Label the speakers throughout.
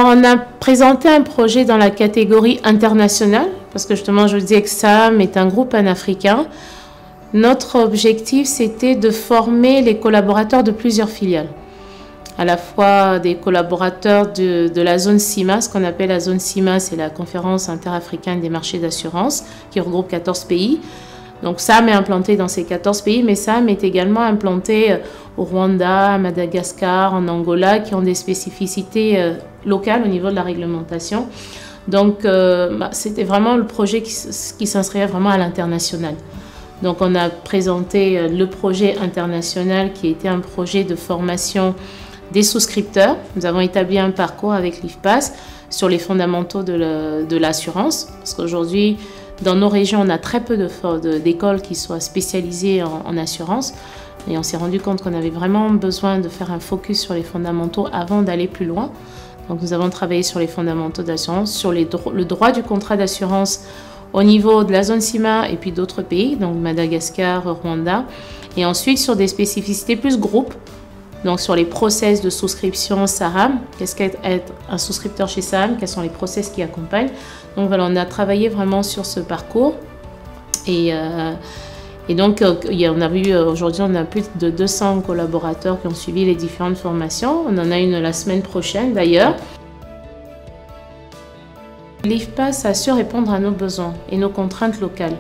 Speaker 1: on a présenté un projet dans la catégorie internationale, parce que justement, je vous disais que SAM est un groupe panafricain. Notre objectif, c'était de former les collaborateurs de plusieurs filiales, à la fois des collaborateurs de la zone CIMA, ce qu'on appelle la zone CIMA, c'est la conférence interafricaine des marchés d'assurance, qui regroupe 14 pays. Donc SAM est implanté dans ces 14 pays, mais SAM est également implanté au Rwanda, à Madagascar, en Angola, qui ont des spécificités locales au niveau de la réglementation. Donc c'était vraiment le projet qui s'inscrivait vraiment à l'international. Donc on a présenté le projet international qui était un projet de formation des souscripteurs. Nous avons établi un parcours avec l'IFPAS sur les fondamentaux de l'assurance, parce qu'aujourd'hui, dans nos régions, on a très peu d'écoles qui soient spécialisées en assurance. Et on s'est rendu compte qu'on avait vraiment besoin de faire un focus sur les fondamentaux avant d'aller plus loin. Donc nous avons travaillé sur les fondamentaux d'assurance, sur le droit du contrat d'assurance au niveau de la zone CIMA et puis d'autres pays, donc Madagascar, Rwanda. Et ensuite sur des spécificités plus groupes, donc sur les process de souscription SARAM, qu'est-ce qu'être un souscripteur chez SARAM, quels sont les process qui accompagnent. Donc voilà, on a travaillé vraiment sur ce parcours. Et donc, aujourd'hui, on a plus de 200 collaborateurs qui ont suivi les différentes formations. On en a une la semaine prochaine d'ailleurs. L'IFPAS a su répondre à nos besoins et nos contraintes locales.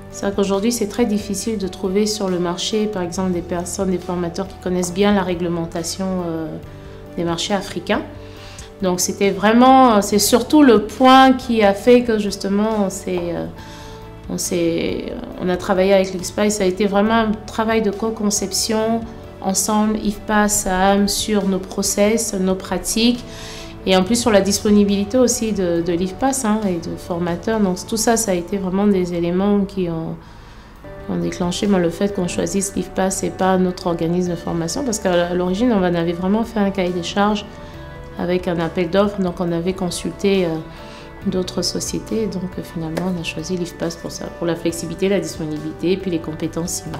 Speaker 1: C'est vrai qu'aujourd'hui, c'est très difficile de trouver sur le marché, par exemple, des formateurs qui connaissent bien la réglementation des marchés africains. Donc, c'est surtout le point qui a fait que justement, on a travaillé avec l'IFPAS. Ça a été vraiment un travail de co-conception ensemble, IFPAS, SAM, sur nos process, nos pratiques. Et en plus sur la disponibilité aussi de l'IFPAS et de formateurs. Donc tout ça, ça a été vraiment des éléments qui ont déclenché le fait qu'on choisisse l'IFPAS et pas notre organisme de formation. Parce qu'à l'origine, on avait vraiment fait un cahier des charges avec un appel d'offres. Donc on avait consulté d'autres sociétés. Donc finalement, on a choisi l'IFPAS pour ça, pour la flexibilité, la disponibilité et puis les compétences CIMA.